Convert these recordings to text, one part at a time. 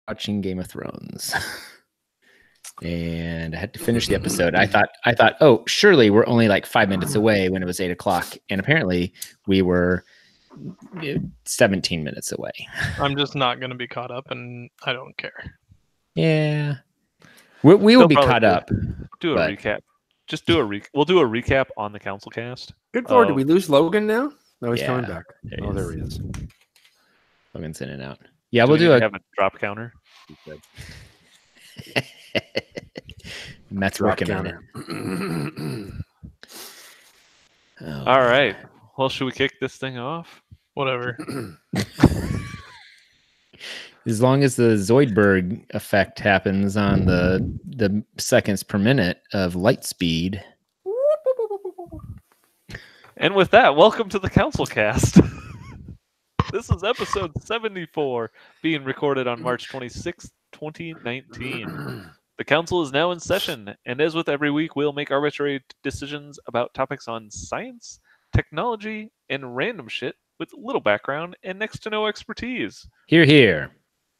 watching Game of Thrones. And I had to finish the episode. I thought, oh, surely we're only like 5 minutes away when it was 8 o'clock. And apparently we were 17 minutes away. I'm just not going to be caught up, and I don't care. Yeah. We will be caught up. Do a recap. Just do we'll do a recap on the CouncilCast. Good Lord, did we lose Logan now? No, he's Yeah, coming back. There he is. Logan's in and out. Yeah, we'll do have a drop counter. Matt's working on it. All right. Well, should we kick this thing off? Whatever. As long as the Zoidberg effect happens on the seconds per minute of light speed. And with that, welcome to the CouncilCast. This is episode 74, being recorded on March 26th, 2019. The council is now in session, and as with every week, we'll make arbitrary decisions about topics on science, technology, and random shit with little background and next to no expertise. Hear, hear.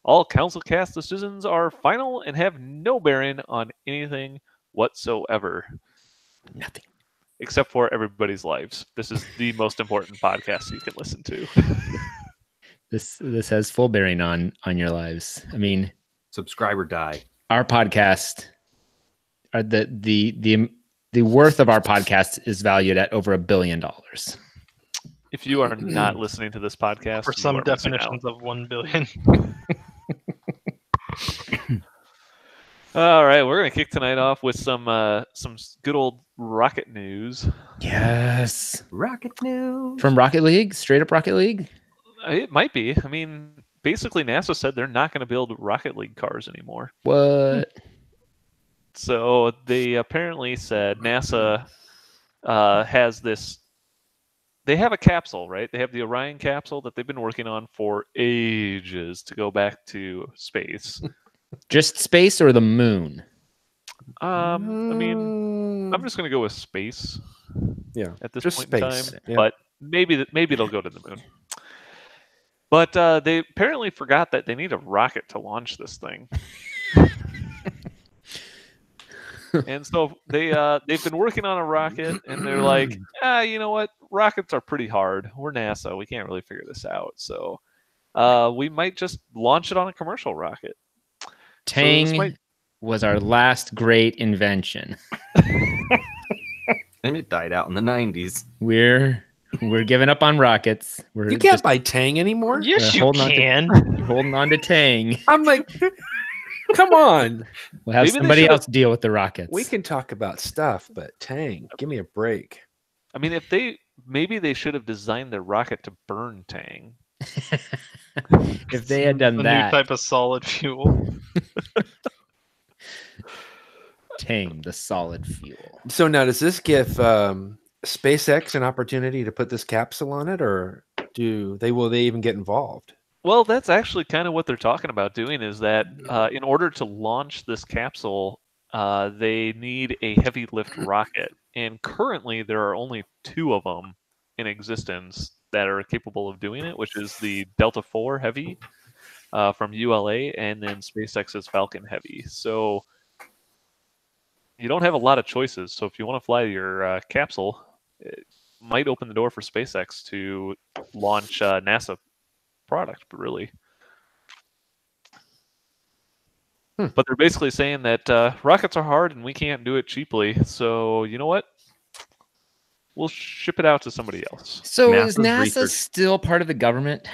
All CouncilCast decisions are final and have no bearing on anything whatsoever. Nothing. Except for everybody's lives. This is the most important podcast you can listen to. This has full bearing on your lives. I mean, subscribe or die. Our podcast, the worth of our podcast is valued at over $1 billion. If you are not listening to this podcast, for some definitions of 1 billion. All right, we're gonna kick tonight off with some good old rocket news. Yes, rocket news from Rocket League, straight up Rocket League. It might be. I mean, basically, NASA said they're not going to build Rocket League cars anymore. What? So they apparently said NASA has this. They have a capsule, right? They have the Orion capsule that they've been working on for ages to go back to space. Just space or the moon? I mean, I'm just going to go with space. Yeah, at this just point in space. time, Yeah. But maybe it'll go to the moon. But they apparently forgot that they need a rocket to launch this thing. And so they've been working on a rocket, and they're like, you know what? Rockets are pretty hard. We're NASA. We can't really figure this out. So we might just launch it on a commercial rocket. Tang was our last great invention. And it died out in the 90s. We're giving up on rockets. You can't buy Tang anymore? Yes, you can. You're holding on to Tang. I'm like, come on. We'll have somebody else deal with the rockets. We can talk about stuff, but Tang, give me a break. I mean, maybe they should have designed their rocket to burn Tang. If they had done that. New type of solid fuel. Tang, the solid fuel. So now, does this give SpaceX an opportunity to put this capsule on it, or will they even get involved? Well, that's actually kind of what they're talking about doing, is that in order to launch this capsule, they need a heavy lift rocket. And currently there are only 2 of them in existence that are capable of doing it, which is the Delta IV Heavy from ULA and then SpaceX's Falcon Heavy. So you don't have a lot of choices. So if you want to fly your capsule, it might open the door for SpaceX to launch NASA product, but really. But they're basically saying that rockets are hard and we can't do it cheaply. So you know what? We'll ship it out to somebody else. So is NASA still part of the government?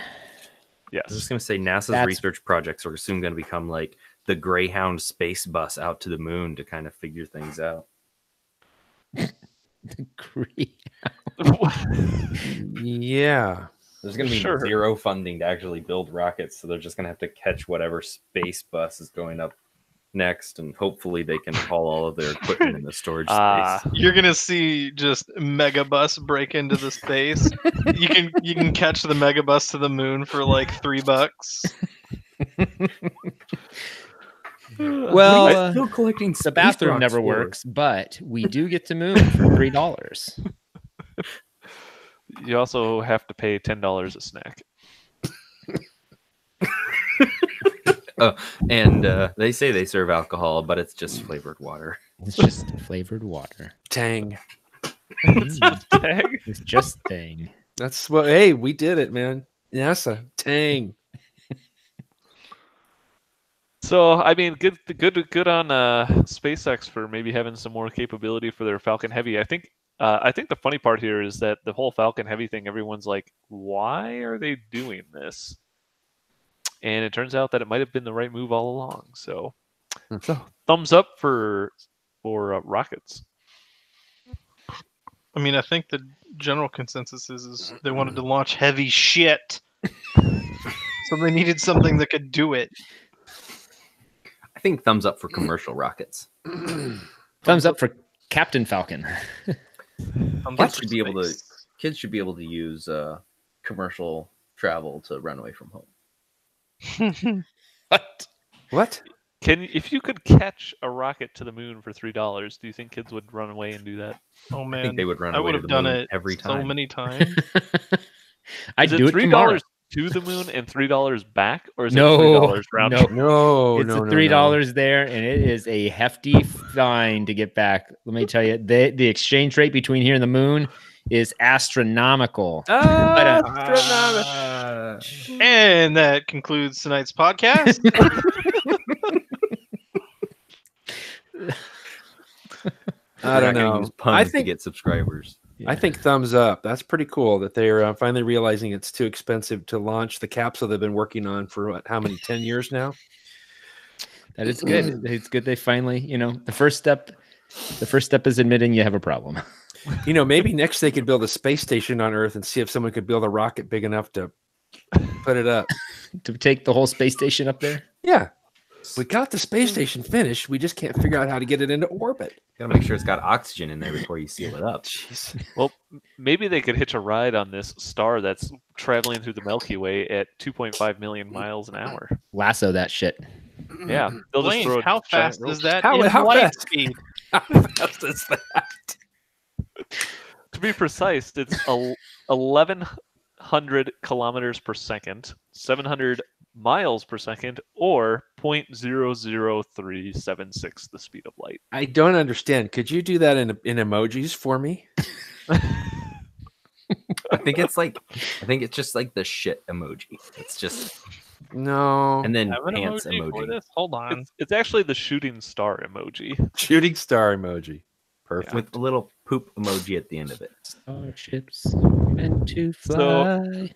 Yes. I was just going to say NASA's research projects are soon going to become like the Greyhound space bus out to the moon to kind of figure things out. The Greyhound. Yeah. There's going to be zero funding to actually build rockets, so they're just going to have to catch whatever space bus is going up next, and hopefully they can haul all of their equipment in the storage space. You're gonna see just Megabus break into the space. You can catch the Megabus to the moon for like $3. Well, still collecting the bathroom never works, but we do get to moon for $3. You also have to pay $10 a snack. And they say they serve alcohol, but it's just flavored water. It's just flavored water. Tang. Tang. It's just Tang. That's what. Hey, we did it, man. NASA. Tang. So I mean, good on SpaceX for maybe having some more capability for their Falcon Heavy. I think the funny part here is that the whole Falcon Heavy thing, everyone's like, why are they doing this? And it turns out that it might have been the right move all along. So thumbs up for rockets. I mean, I think the general consensus is they wanted to launch heavy shit, so they needed something that could do it. I think thumbs up for commercial rockets. Thumbs up for Captain Falcon. Kids should be able to use commercial travel to run away from home. What? If you could catch a rocket to the moon for $3, do you think kids would run away and do that? Oh man, I think they would run I away would to have the done moon it every time. so many times. I'd Is it do it tomorrow. $3 to the moon and $3 back, or is it No, $3 round no. trip? No, It's a $3 there, and it is a hefty fine to get back. Let me tell you, the exchange rate between here and the moon is astronomical. And that concludes tonight's podcast. I don't know. Use puns I think to get subscribers. Yeah. I think thumbs up. That's pretty cool that they're finally realizing it's too expensive to launch the capsule they've been working on for how many 10 years now. That is good. It's good they finally, the first step is admitting you have a problem. Maybe next they could build a space station on Earth and see if someone could build a rocket big enough to put it up. To take the whole space station up there? Yeah. We got the space station finished. We just can't figure out how to get it into orbit. Gotta make sure it's got oxygen in there before you seal it up. Jeez. Well, maybe they could hitch a ride on this star that's traveling through the Milky Way at 2.5 million miles an hour. Lasso that shit. Yeah, they'll just Blaine, throw a how giant fast rope. is that How in light fast? speed? How fast is that? To be precise, it's 1,100 kilometers per second, 700 miles per second, or 0.00376 the speed of light. I don't understand. Could you do that in emojis for me? I think it's just like the shit emoji. It's just No. and then Have an pants emoji for emoji. this? Hold on. It's actually the shooting star emoji. Shooting star emoji. Perfect. With a little poop emoji at the end of it. Starships meant to fly.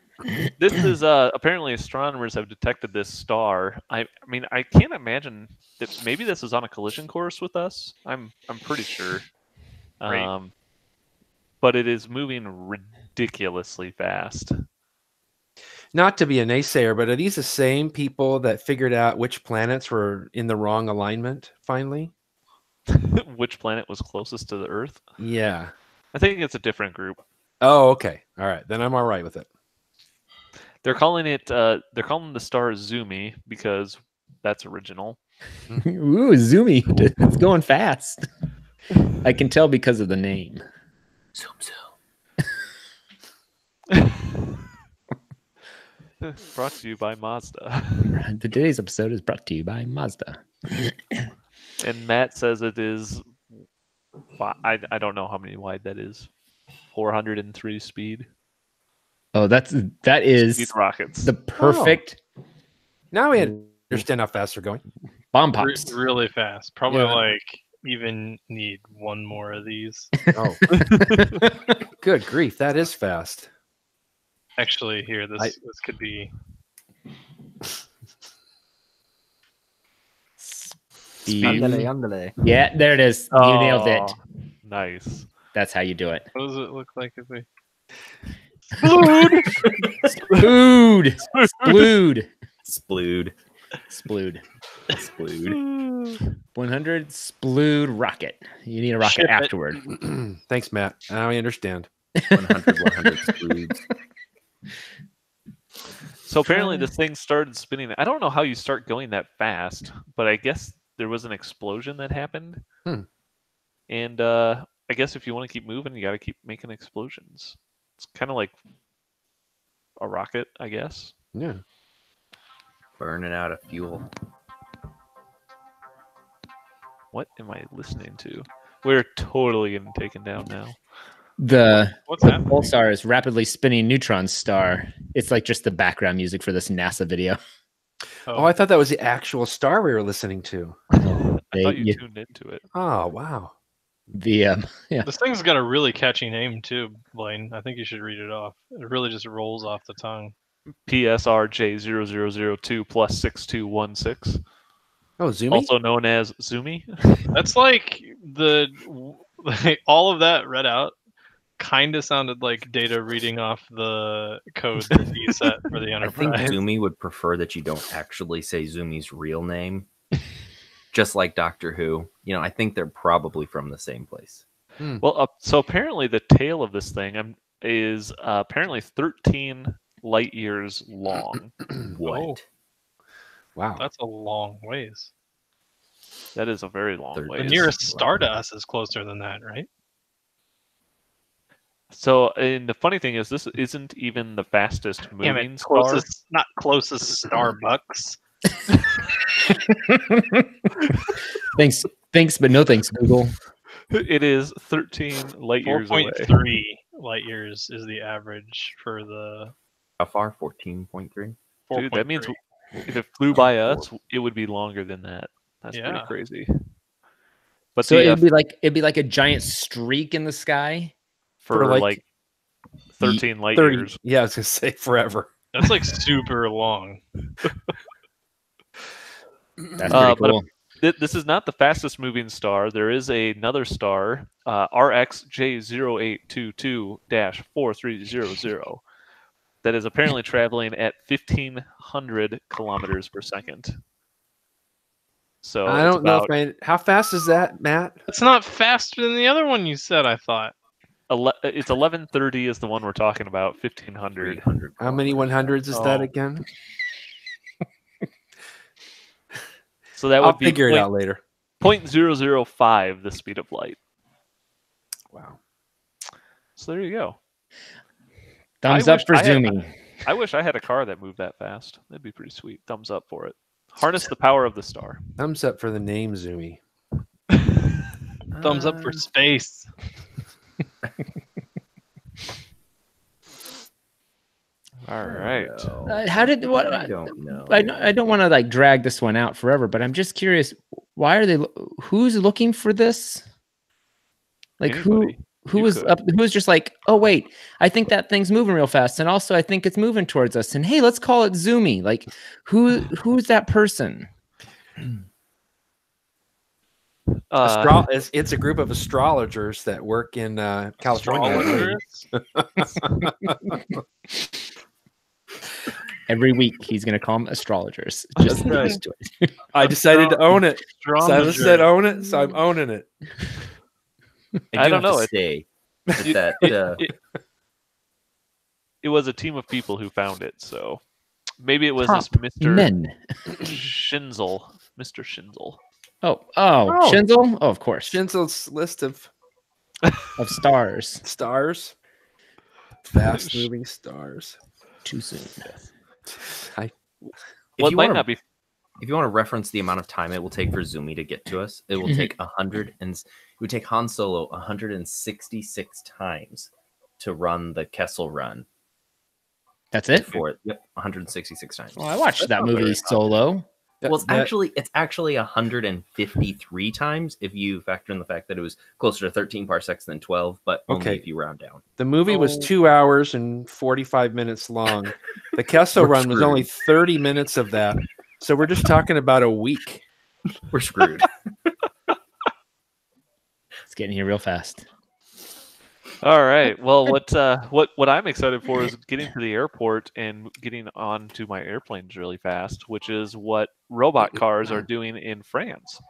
This is apparently astronomers have detected this star. I mean, I can't imagine that maybe this is on a collision course with us. I'm pretty sure. Right. But it is moving ridiculously fast. Not to be a naysayer, but are these the same people that figured out which planets were in the wrong alignment finally? Which planet was closest to the Earth? Yeah. I think it's a different group. Oh, okay. All right. Then I'm all right with it. They're calling it. They're calling the star Zoomy because that's original. Ooh, zoomy. It's going fast. I can tell because of the name. Zoom zoom. Brought to you by Mazda. Today's episode is brought to you by Mazda. And Matt says it is. I don't know how many wide that is. 403 speed. Oh, that is Speed rockets. the perfect Now we understand how fast they're going. bomb pops. Really fast. Probably Yeah. like even need one more of these. Oh, good grief. That is fast. Actually, here this could be. Speed. Andale. Yeah, there it is. You nailed it. Oh, nice. That's how you do it. What does it look like if we? Food. Splood. Splood. Splood. Splood. 100 splood rocket. You need a rocket Ship it. afterward. Thanks, Matt. Now I understand. 100 sploods. So apparently this thing started spinning. I don't know how you start going that fast, but I guess there was an explosion that happened. And I guess if you want to keep moving, you got to keep making explosions. It's kind of like a rocket, I guess. Yeah. Burning out of fuel. What am I listening to? We're totally getting taken down now. What's The happening? pulsar is rapidly spinning neutron star. It's like just the background music for this NASA video. Oh, I thought that was the actual star we were listening to. I thought you tuned into it. Oh, wow. Yeah. This thing's got a really catchy name too, Blaine. I think you should read it off. It really just rolls off the tongue. PSRJ0002 plus 6216. Oh, Zoomy? Also known as Zoomy. That's like all of that read out kind of sounded like data reading off the code that you set for the I think Enterprise. Zoomy would prefer that you don't actually say Zoomy's real name. Just like Doctor Who. You know, I think they're probably from the same place. Well, so apparently the tail of this thing is apparently 13 light years long. What? Oh. Wow. That's a long ways. That is a very long way. The nearest star to us is closer than that, right? So, and the funny thing is, this isn't even the fastest moving star. Closest, not closest Starbucks. Thanks, but no thanks, Google. It is 13 light years away. 4.3 light years is the average for the. How far? 14.3? Dude, that means if it flew by us, it would be longer than that. That's pretty crazy. But so it'd be like a giant streak in the sky for like 13 light years. Yeah, I was gonna say forever. That's like super long. That's pretty cool. This is not the fastest moving star. There is another star, RxJ0822-4300, that is apparently traveling at 1,500 kilometers per second. So I don't know if how fast is that, Matt? It's not faster than the other one you said, I thought. It's 1130 is the one we're talking about. 1,500. How many 100s is that again? So that would be figure it out later. 0.005 the speed of light. Wow. So there you go. Thumbs up for Zoomy. I wish I had a car that moved that fast. That'd be pretty sweet. Thumbs up for it. Harness the power of the star. Thumbs up for the name Zoomy. Thumbs up for space. All right. How did what? I don't know. I don't want to like drag this one out forever, but I'm just curious. Why are they? Who's looking for this? Like Anybody. who was up? Who was just like, oh wait, I think that thing's moving real fast, and also I think it's moving towards us. And hey, let's call it Zoomy. Like who's that person? It's a group of astrologers that work in California. Every week he's going to call them astrologers. Just right. I decided to own it. Silas said own it, so I'm owning it. I don't know. It was a team of people who found it, so maybe it was Top this Mr. Men. Schinzel. Mr. Schinzel. Oh, Schinzel? Oh, of course. Schinzel's list of stars. Stars. Fast moving stars. Too soon. If you want to reference the amount of time it will take for Zoomy to get to us, it will take it would take Han Solo 166 times to run the Kessel Run. That's it? Yep, 166 times. Well, I watched that movie Solo. Well, it's actually 153 times if you factor in the fact that it was closer to 13 parsecs than 12, but only if you round down. The movie was 2 hours and 45 minutes long. The Kessel Run was only 30 minutes of that. So we're just talking about a week. We're screwed. It's getting here real fast. All right. Well, what I'm excited for is getting to the airport and getting onto my airplanes really fast, which is what robot cars are doing in France.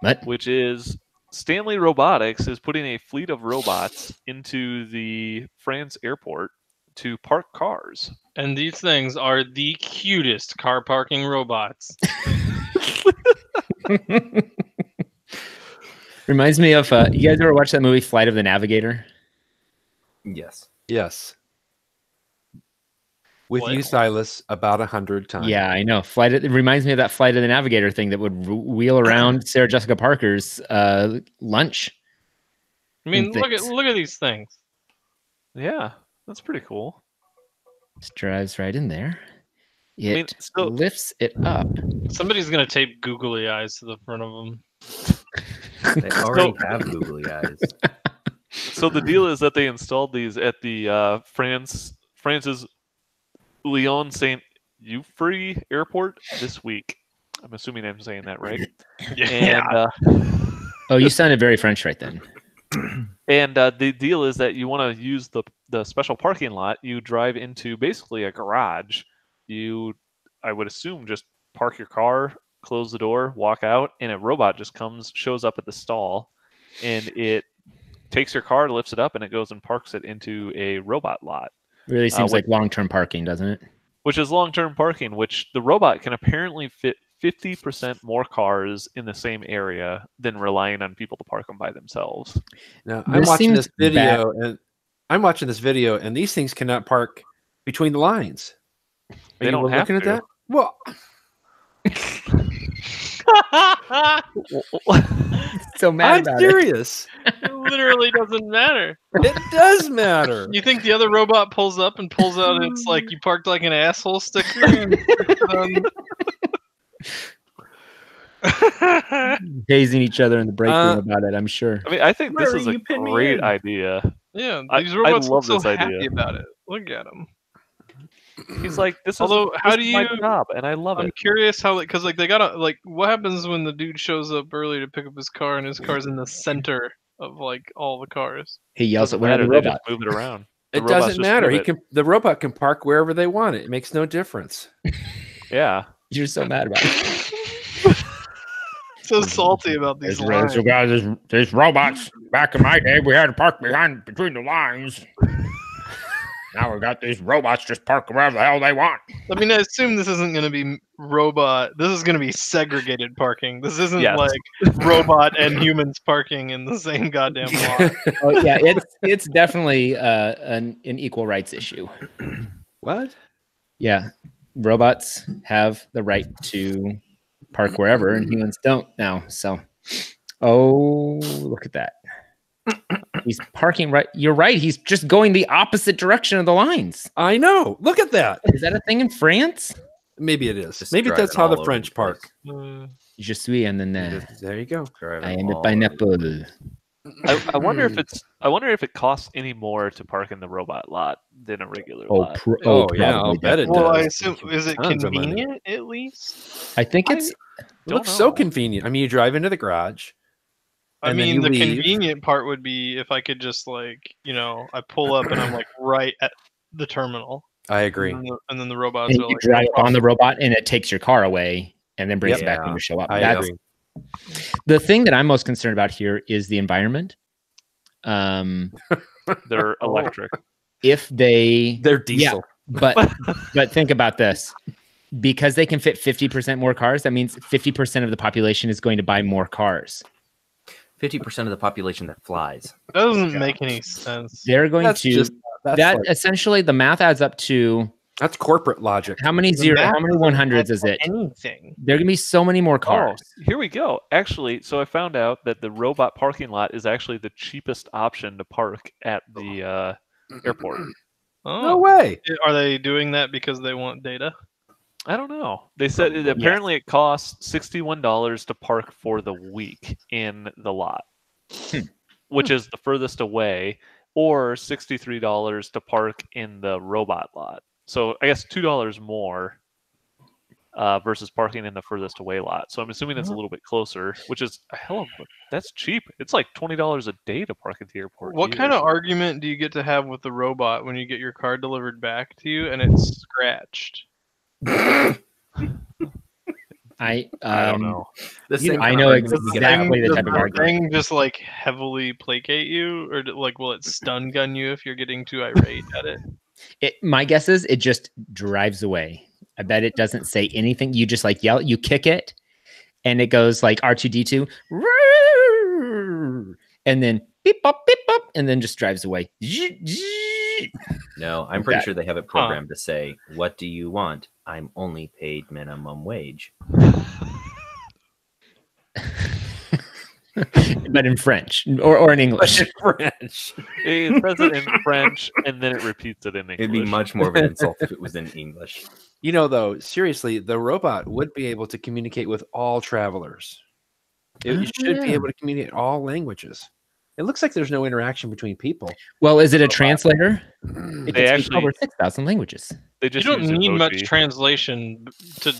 What? Which is Stanley Robotics is putting a fleet of robots into the France airport to park cars. And these things are the cutest car parking robots. Reminds me of you guys ever watch that movie Flight of the Navigator? Yes. Yes. with you, Silas, about 100 times. Yeah, I know. It reminds me of that Flight of the Navigator thing that would wheel around Sarah Jessica Parker's lunch. I mean, look at these things. Yeah, that's pretty cool. Just drives right in there. It lifts it up. Somebody's gonna tape googly eyes to the front of them. They already have googly eyes. So the deal is that they installed these at the France's Lyon Saint Euphrey Airport this week. I'm assuming I'm saying that right. Yeah. And, oh, you sounded very French right then. And the deal is that you want to use the special parking lot. You drive into basically a garage. I would assume, just park your car, close the door, walk out, and a robot just shows up at the stall, and it takes your car, lifts it up, and it goes and parks it into a robot lot. Really seems like long-term parking, doesn't it? Which is long-term parking, which the robot can apparently fit 50% more cars in the same area than relying on people to park them by themselves. Now, I'm watching this video, and these things cannot park between the lines. They don't have to. At that? Well, so mad I'm serious. It literally doesn't matter. It does matter. You think the other robot pulls up and pulls out its like you parked like an asshole sticker? And Hazing each other in the break room about it, I'm sure. I mean, I think this is a great idea. Yeah, these robots I love look this so idea. happy about it. Look at them. He's like, this is my job, and I love it. I'm curious how, because like they gotta like, what happens when the dude shows up early to pick up his car and his car's in the center of like all the cars? He yells at one of the robots. Just move it around. It doesn't matter. The robot can park wherever they want it. It makes no difference. Yeah, you're so mad about it. So salty about these lines. So guys, there's robots. Back in my day, we had to park between the lines. Now we got these robots just park wherever the hell they want. I mean, I assume this isn't going to be robot. This is going to be segregated parking. This isn't like robot and humans parking in the same goddamn lot. Oh yeah, it's definitely an equal rights issue. What? Yeah, robots have the right to park wherever, and humans don't now. So, look at that. He's parking right. You're right. He's just going the opposite direction of the lines. I know. Look at that. Is that a thing in France? Maybe it is. Maybe that's how the French park. Je suis and then there you go. I am a pineapple. I wonder if it costs any more to park in the robot lot than a regular lot. Yeah, I'll bet it does. Well, I assume, is it convenient at least? I think it looks so convenient. I mean, you drive into the garage. I mean, the convenient part would be if I could just like, I pull up and I'm like right at the terminal. I agree. And then the robots are like drive on the robot and it takes your car away and then brings it back when you show up. I agree. The thing that I'm most concerned about here is the environment. They're electric. They're diesel. Yeah, but think about this. Because they can fit 50% more cars, that means 50% of the population is going to buy more cars. 50% of the population that flies. That doesn't make any sense. They're going essentially the math adds up to. That's corporate logic. How many 100s is it? Anything. There are going to be so many more cars. Here we go. Actually, so I found out that the robot parking lot is actually the cheapest option to park at the airport. Oh. No way. Are they doing that because they want data? I don't know. They said apparently it costs $61 to park for the week in the lot, which is the furthest away, or $63 to park in the robot lot. So I guess $2 more versus parking in the furthest away lot. So I'm assuming it's a little bit closer, which is that's cheap. It's like $20 a day to park at the airport. What kind of argument do you get to have with the robot when you get your car delivered back to you and it's scratched? I don't know. I know exactly the type of argument. Thing just like heavily placate you, or like will it stun gun you if you're getting too irate at it? My guess is it just drives away. I bet it doesn't say anything. You just like yell, you kick it, and it goes like R2D2, and then beep bop, and then just drives away. No, I'm pretty sure they have it programmed to say, "What do you want? I'm only paid minimum wage." But in French or in English. French. It says it in French, and then it repeats it in English. It'd be much more of an insult if it was in English. You know, though, seriously, the robot would be able to communicate with all travelers. It should be able to communicate all languages. It looks like there's no interaction between people. Well, is it a translator? It They can speak actually over 6,000 languages. They just You don't use need emoji. much translation to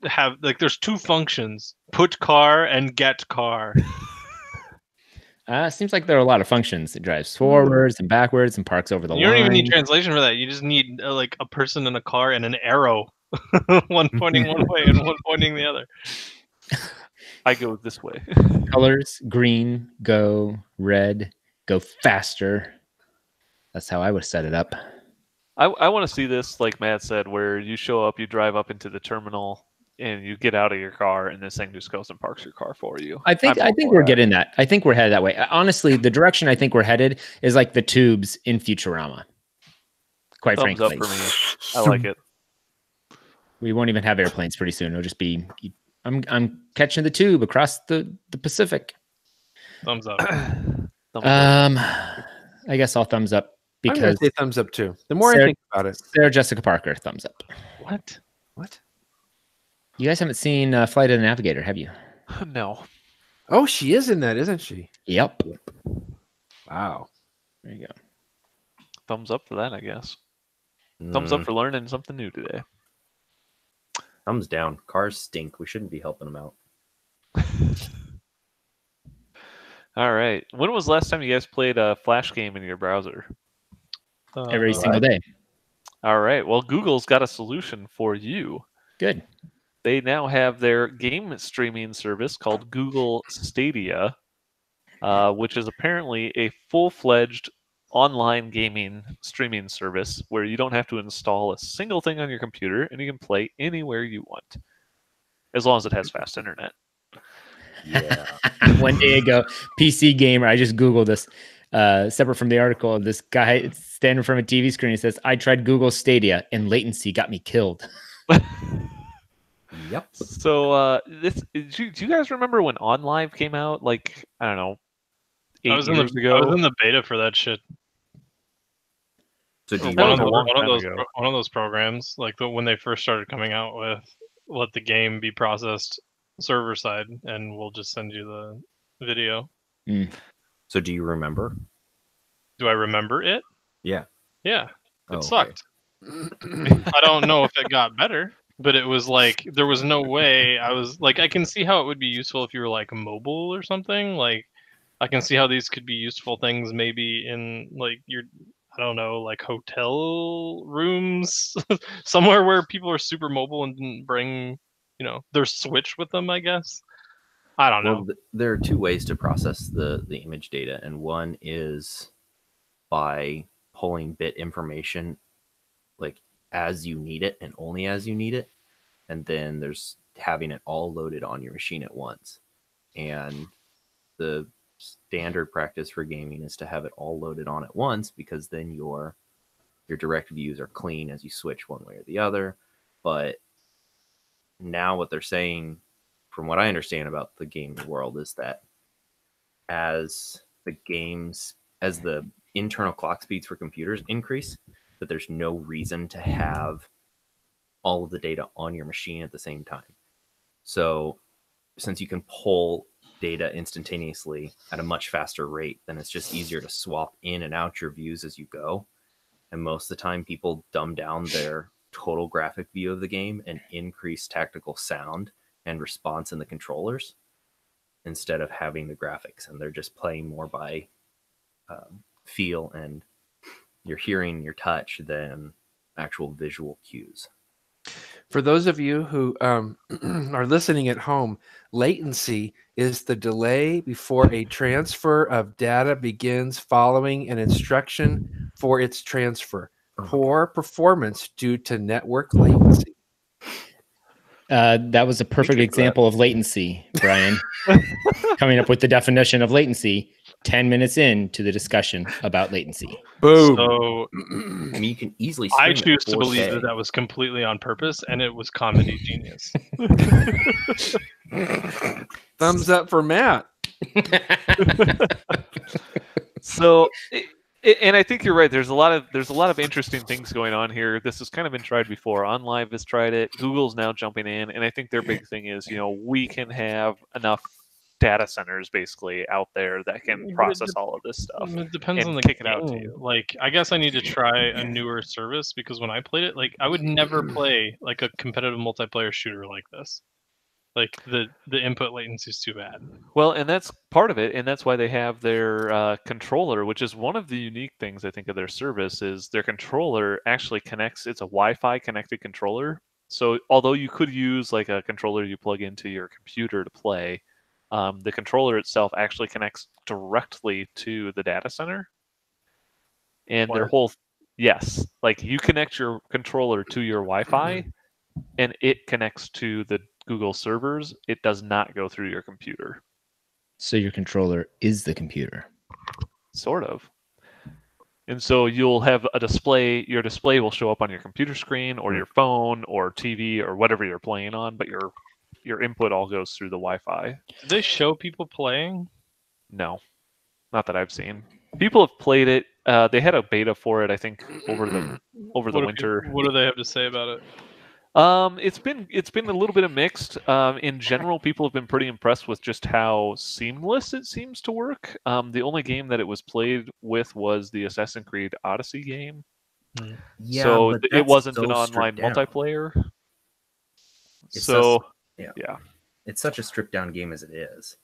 have, like, there's two functions: put car and get car. Seems like there are a lot of functions. It drives forwards and backwards and parks over the line. You don't even need translation for that. You just need like a person in a car and an arrow, one pointing one way and one pointing the other. I go this way. Colors: green, go; red, go faster. That's how I would set it up. I want to see this, like Matt said, where you show up, you drive up into the terminal, and you get out of your car, and this thing just goes and parks your car for you. I think we're getting that. I think we're headed that way. Honestly, the direction I think we're headed is like the tubes in Futurama. Quite Thumbs frankly, up for me. I like it. We won't even have airplanes pretty soon. It'll just be I'm catching the tube across the Pacific. Thumbs up. I guess I'll thumbs up I'm gonna because say thumbs up too. The more I think about it. Sarah Jessica Parker, thumbs up. What? You guys haven't seen Flight of the Navigator, have you? No. Oh, she is in that, isn't she? Yep. Wow. There you go. Thumbs up for that, I guess. Thumbs up for learning something new today. Thumbs down. Cars stink. We shouldn't be helping them out. All right. When was the last time you guys played a Flash game in your browser? Every single day. All right. Well, Google's got a solution for you. Good. They now have their game streaming service called Google Stadia, which is apparently a full-fledged online gaming streaming service where you don't have to install a single thing on your computer and you can play anywhere you want, as long as it has fast internet. Yeah. One day ago, PC gamer, I just Googled this. Separate from the article, this guy standing in front of a TV screen, he says, "I tried Google Stadia and latency got me killed." Yep. So, do you guys remember when OnLive came out? Like, I don't know, 8 years ago? I was in the beta for that shit. So do you One remember? of those programs, like when they first started coming out with, let the game be processed server side, and we'll just send you the video. So do you remember? Do I remember it? Yeah. Yeah. It Oh, sucked. I don't know if it got better, but it was like there was no way. I was like, I can see how it would be useful if you were like mobile or something. Like, I can see how these could be useful things maybe in like your, I don't know, like hotel rooms, somewhere where people are super mobile and didn't bring, their Switch with them, I guess. I don't know. Well, there are two ways to process the image data, and one is by pulling bit information like as you need it and only as you need it, and then there's having it all loaded on your machine at once. And the standard practice for gaming is to have it all loaded on at once, because then your direct views are clean as you switch one way or the other. But now what they're saying, from what I understand about the gaming world, is that as the internal clock speeds for computers increase, that there's no reason to have all of the data on your machine at the same time. So since you can pull data instantaneously at a much faster rate, then it's just easier to swap in and out your views as you go. And most of the time people dumb down their total graphic view of the game and increase tactical sound and response in the controllers instead of having the graphics, and they're just playing more by feel and your hearing, your touch, than actual visual cues. For those of you who are listening at home, latency is the delay before a transfer of data begins following an instruction for its transfer. Poor performance due to network latency. That was a perfect example of latency, Brian. Coming up with the definition of latency. 10 minutes into the discussion about latency. Boom. So I mean, you can easily. I stream it choose to believe 4K. that that was completely on purpose, and it was comedy genius. Thumbs up for Matt. So, and I think you're right. There's a lot of interesting things going on here. This has kind of been tried before. OnLive has tried it. Google's now jumping in, and I think their big thing is, we can have enough data centers basically out there that can process all of this stuff. It depends and on the kick game. it out to you. Like, I guess I need to try a newer service because when I played it, like, I would never play like a competitive multiplayer shooter like this. Like the input latency is too bad. Well, and that's part of it, and that's why they have their controller, which is one of the unique things I think of their service is their controller actually connects. It's a Wi-Fi connected controller. So although you could use like a controller you plug into your computer to play, the controller itself actually connects directly to the data center. And their whole like you connect your controller to your Wi-Fi, and it connects to the Google servers. It does not go through your computer. So your controller is the computer. Sort of. And so you'll have a display. Your display will show up on your computer screen or your phone or TV or whatever you're playing on, but your input all goes through the Wi-Fi. Did they show people playing? No, not that I've seen. People have played it. They had a beta for it, I think, over the winter. What do they have to say about it? It's been a little bit of mixed. In general, people have been pretty impressed with just how seamless it seems to work. The only game that it was played with was the Assassin's Creed Odyssey game. Yeah, so but it wasn't so an online stripped down. multiplayer. It's such a stripped down game as it is.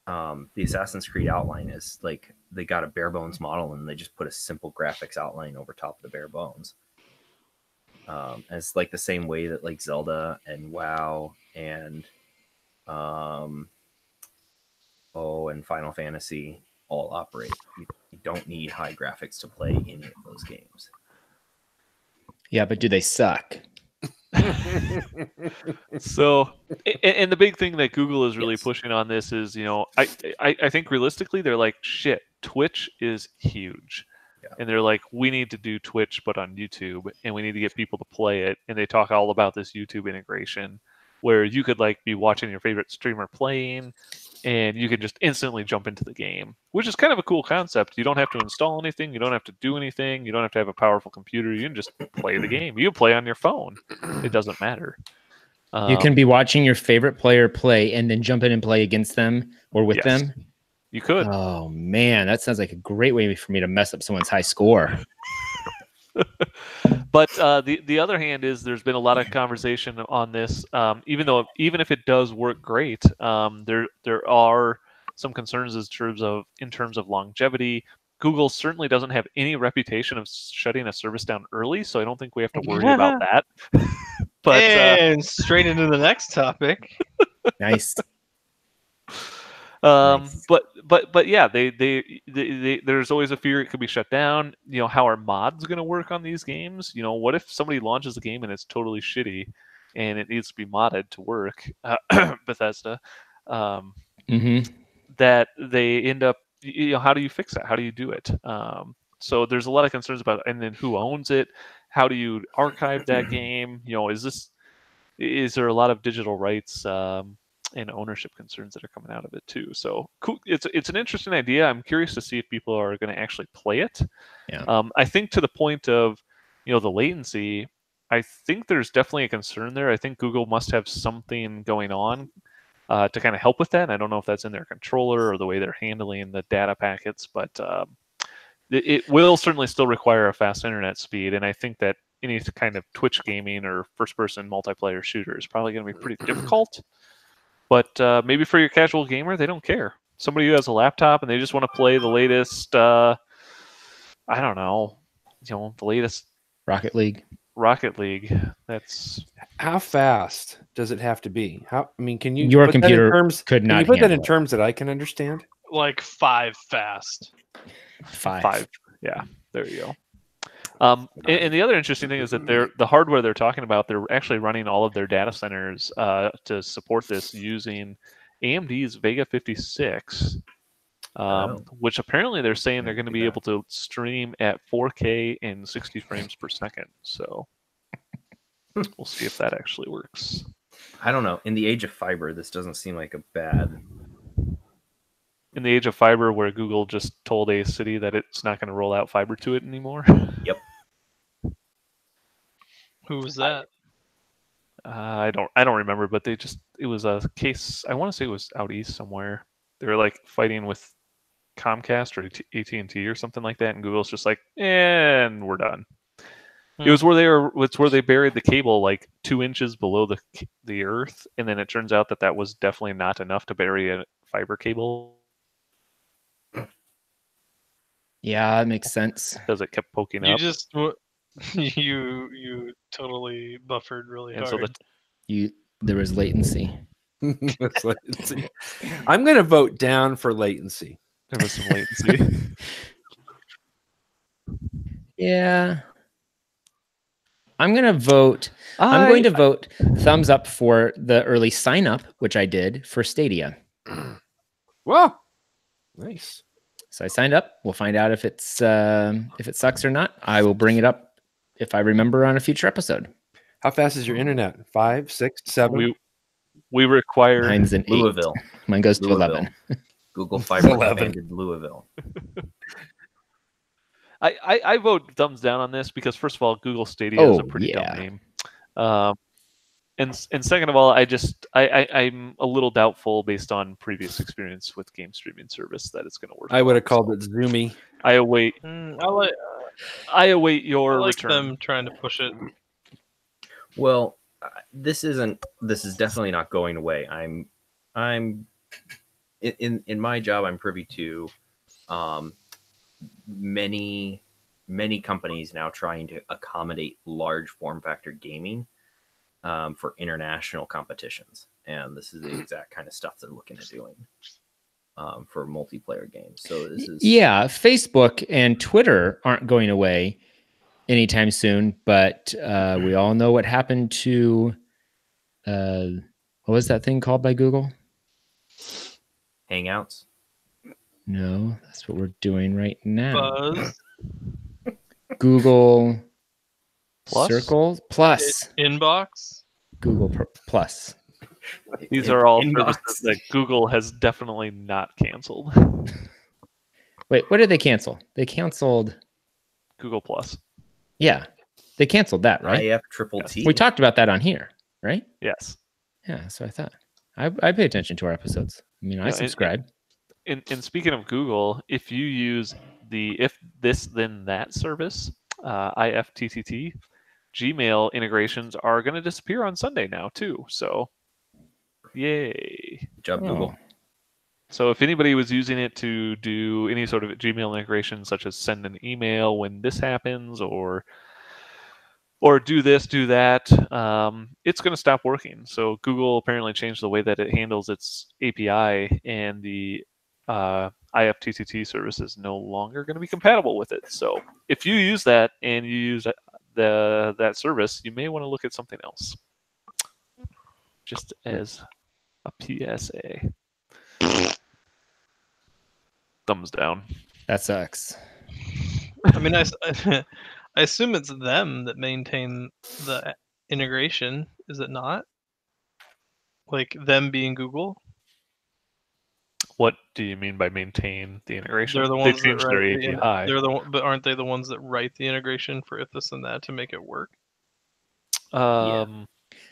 The Assassin's Creed outline is like they got a bare bones model and they just put a simple graphics outline over top of the bare bones. It's like the same way that like Zelda and WoW and and Final Fantasy all operate. You don't need high graphics to play any of those games. Yeah, but do they suck? So, and the big thing that Google is really pushing on this is, I think realistically they're like, shit, Twitch is huge. And they're like, we need to do Twitch, but on YouTube, and we need to get people to play it. And they talk all about this YouTube integration where you could like be watching your favorite streamer playing and you can just instantly jump into the game, which is kind of a cool concept. You don't have to install anything. You don't have to do anything. You don't have to have a powerful computer. You can just play the game. You can play on your phone. It doesn't matter. You can be watching your favorite player play and then jump in and play against them or with them. You could. Oh man, that sounds like a great way for me to mess up someone's high score. But the other hand is there's been a lot of conversation on this. Even if it does work great, there are some concerns in terms of longevity. Google certainly doesn't have any reputation of shutting a service down early, so I don't think we have to worry about that. But and straight into the next topic. Nice. But yeah, they there's always a fear it could be shut down. How are mods going to work on these games? What if somebody launches a game and it's totally shitty and it needs to be modded to work? Bethesda, that they end up. How do you fix that? How do you do it? So there's a lot of concerns about it. And then who owns it? How do you archive that game? Is there a lot of digital rights and ownership concerns that are coming out of it too? So cool. It's an interesting idea. I'm curious to see if people are going to actually play it. Yeah. I think to the point of the latency, I think there's definitely a concern there. I think Google must have something going on to kind of help with that. And I don't know if that's in their controller or the way they're handling the data packets, but it will certainly still require a fast internet speed. And I think that any kind of Twitch gaming or first-person multiplayer shooter is probably going to be pretty difficult. But maybe for your casual gamer, they don't care. Somebody who has a laptop and they just want to play the latest, I don't know, the latest Rocket League. That's how fast does it have to be? Can you? Your computer could not. Can you put that in terms that I can understand? Like 5 fast. 5. Yeah, there you go. And the other interesting thing is that the hardware they're talking about, they're actually running all of their data centers to support this using AMD's Vega 56 which apparently they're saying they're going to be able to stream at 4K and 60 frames per second. So we'll see if that actually works. I don't know. In the age of fiber, this doesn't seem like a bad. In the age of fiber, where Google just told a city that it's not going to roll out fiber to it anymore. Yep. Who was that? I don't remember, but it was a case. I want to say it was out east somewhere. They were like fighting with Comcast or AT&T or something like that, and Google's just like, and we're done. It was where they buried the cable like 2 inches below the earth, and then it turns out that was definitely not enough to bury a fiber cable. Yeah, that makes sense. Because it kept poking You up. just you totally buffered really And hard. so there was latency. Latency. I'm going to vote down for latency. There was some latency. Yeah. I'm going to vote. I'm going to vote thumbs up for the early sign up, which I did for Stadia. Well, nice. So I signed up. We'll find out if it sucks or not. I will bring it up if I remember on a future episode. How fast is your internet? 5, 6, 7? We require Mine's an 8. Louisville. Mine goes to Louisville. 11. Google Fiber 11. expanded Louisville. I vote thumbs down on this because first of all, Google Stadia is a pretty dumb name. And second of all, I'm a little doubtful based on previous experience with game streaming service that it's going to work. I would have called it Zoomy. I await your I like return. them trying to push it. Well, this is definitely not going away. I'm in my job. I'm privy to many companies now trying to accommodate large form factor gaming for international competitions, and this is the exact kind of stuff they're looking at doing for multiplayer games. So this is Facebook and Twitter aren't going away anytime soon, but we all know what happened to what was that thing called by Google? Hangouts. No, that's what we're doing right now. Buzz. Google Plus? Circle Plus. Inbox. Google Plus. These are all Inbox. services that Google has definitely not canceled. Wait, what did they cancel? They canceled Google Plus. Yeah, they canceled that, right? IFTTT. We talked about that on here, right? Yes. Yeah, that's what I thought. I pay attention to our episodes. I mean, I subscribe. And speaking of Google, if you use the if this then that service, IFTTT, Gmail integrations are going to disappear on Sunday now too. So, yay! Good job, Google. So if anybody was using it to do any sort of Gmail integration, such as send an email when this happens, or do this, do that, it's going to stop working. So Google apparently changed the way that it handles its API, and the IFTTT service is no longer going to be compatible with it. So if you use that and you use that service, you may want to look at something else. Just as a PSA. Thumbs down. That sucks. I mean, I assume it's them that maintain the integration, is it not? Like them being Google? What do you mean by maintain the integration? They're the ones they changed that their write API. but aren't they the ones that write the integration for if this and that to make it work? I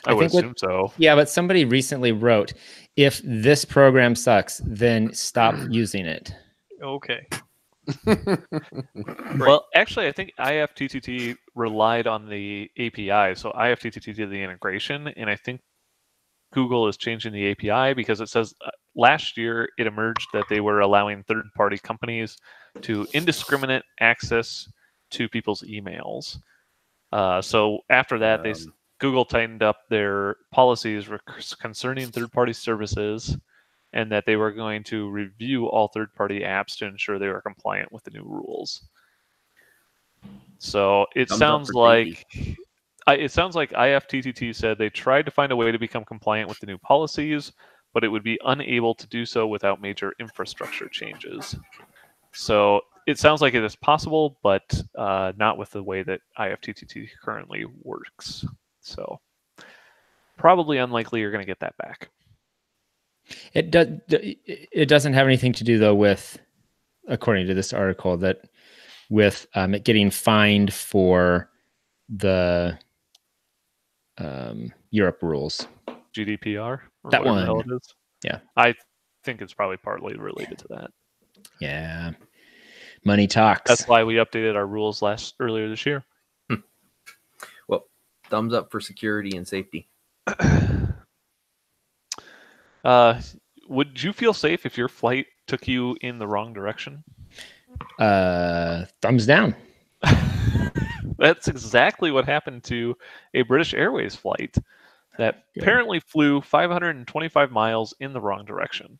would assume so. Yeah, but somebody recently wrote, if this program sucks, then stop using it. Okay. Well, actually, I think IFTTT relied on the API. So IFTTT did the integration, and I think Google is changing the API because it says last year it emerged that they were allowing third-party companies to indiscriminate access to people's emails. So after that, Google tightened up their policies concerning third-party services, and that they were going to review all third-party apps to ensure they were compliant with the new rules. So it sounds like IFTTT said they tried to find a way to become compliant with the new policies, but it would be unable to do so without major infrastructure changes. So it sounds like it is possible, but not with the way that IFTTT currently works. So probably unlikely you're going to get that back. It doesn't have anything to do though with, according to this article, that with it getting fined for the Europe rules. GDPR? Or That whatever one. the hell it is. Yeah. I think it's probably partly related to that. Yeah. Money talks. That's why we updated our rules earlier this year. Well, thumbs up for security and safety. Would you feel safe if your flight took you in the wrong direction? Thumbs down. That's exactly what happened to a British Airways flight that apparently flew 525 miles in the wrong direction.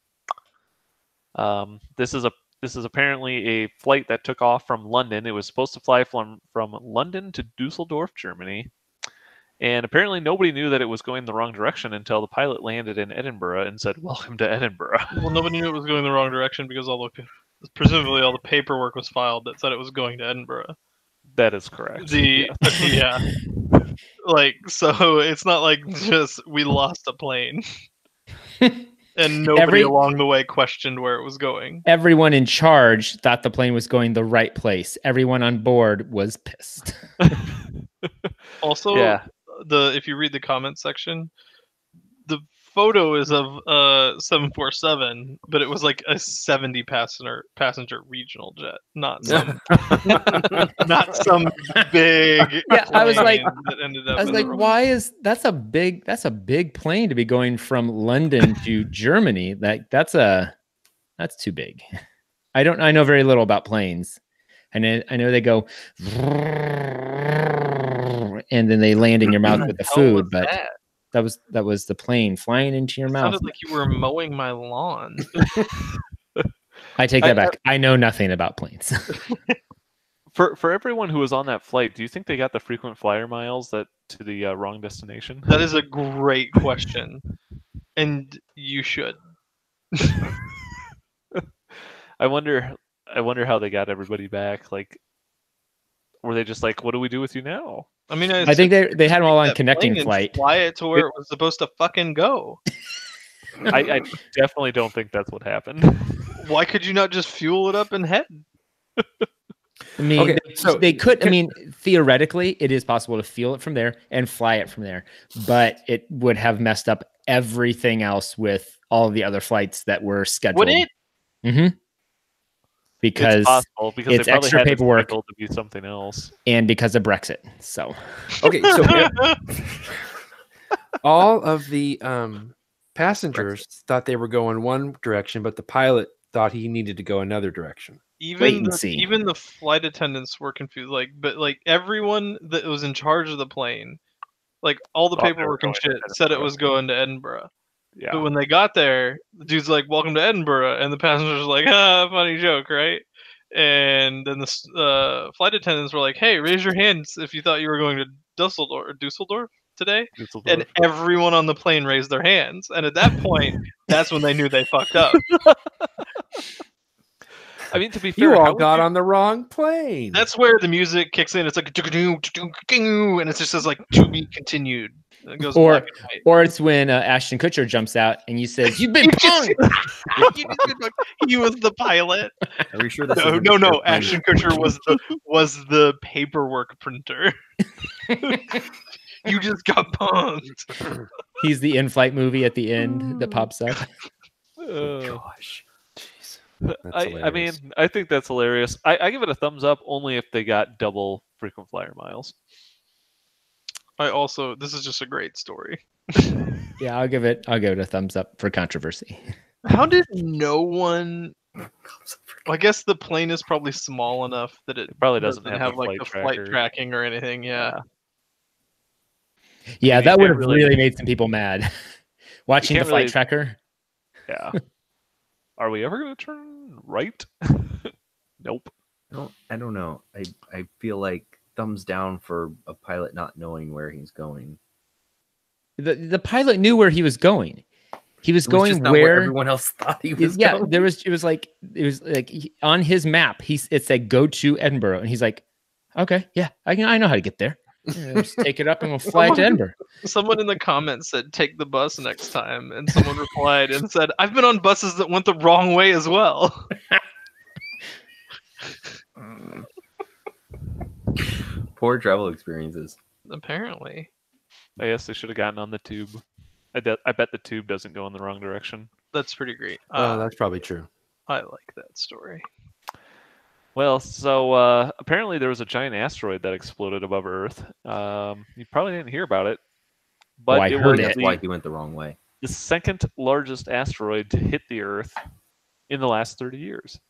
This is apparently a flight that took off from London. It was supposed to fly from London to Dusseldorf, Germany. And apparently nobody knew that it was going the wrong direction until the pilot landed in Edinburgh and said, "Welcome to Edinburgh." Well, nobody knew it was going the wrong direction because presumably all the paperwork was filed that said it was going to Edinburgh. That is correct. Yeah. Like, so it's not like just we lost a plane and nobody along the way questioned where it was going. Everyone in charge thought the plane was going the right place. Everyone on board was pissed. Also, if you read the comment section, the photo is of 747, but it was like a 70 passenger regional jet, not some not some big. Yeah, I was like, that ended up why is that's a big plane to be going from London to Germany? That's too big. I know very little about planes. And I know they go, and then they land in your mouth with the food, but that was the plane flying into your mouth. Sounded like you were mowing my lawn. I take that back. I know nothing about planes. For everyone who was on that flight, do you think they got the frequent flyer miles to the wrong destination? That is a great question, and you should. I wonder how they got everybody back. Like, were they just like, "What do we do with you now?" I mean, I think they had them all on connecting flight. Fly it to where it was supposed to fucking go. I definitely don't think that's what happened. Why could you not just fuel it up and head? I mean, they could. I mean, theoretically, it is possible to fuel it from there and fly it from there, but it would have messed up everything else with all of the other flights that were scheduled. Would it? Mm-hmm. Because it's possible, because it's they probably extra had paperwork to be something else, and because of Brexit. So, okay, so all of the passengers thought they were going one direction, but the pilot thought he needed to go another direction. Even the flight attendants were confused. But everyone that was in charge of the plane, like all the paperwork and shit, said it was going to Edinburgh. Yeah. But when they got there, the dude's like, "Welcome to Edinburgh," and the passengers were like, "Ah, funny joke, right?" And then the flight attendants were like, "Hey, raise your hands if you thought you were going to Dusseldorf today." And everyone on the plane raised their hands. And at that point, that's when they knew they fucked up. I mean, to be fair, you all got on the wrong plane. That's where the music kicks in. It's like, and it just says like, "To be continued." It goes or it's when Ashton Kutcher jumps out and you said, "You've been punked." He was the pilot. Are you sure? No. Ashton Kutcher was the paperwork printer. You just got punked. He's the in-flight movie at the end that pops up. Oh gosh. I mean, I think that's hilarious. I give it a thumbs up only if they got double frequent flyer miles. This is just a great story. Yeah, I'll give it a thumbs up for controversy. How did no one? Well, I guess the plane is probably small enough that it probably doesn't have like the flight tracking or anything. Yeah. Yeah, that would have really made some people mad. Watching the flight tracker. Yeah. Are we ever going to turn right? Nope. I don't know. I feel like thumbs down for a pilot not knowing where he's going. The pilot knew where he was going. He was It was going just not where everyone else thought he was yeah, going. it was like on his map, it said go to Edinburgh. And he's like, okay, yeah, I know how to get there. Yeah, just take it up and we'll fly to Edinburgh. Someone in the comments said, take the bus next time. And someone replied and said, I've been on buses that went the wrong way as well. Poor travel experiences. Apparently. I guess they should have gotten on the tube. I bet the tube doesn't go in the wrong direction. That's pretty great. Oh, that's probably true. I like that story. Well, so apparently there was a giant asteroid that exploded above Earth. You probably didn't hear about it, but I it heard was it. That's why he went the wrong way. the second largest asteroid to hit the Earth in the last 30 years.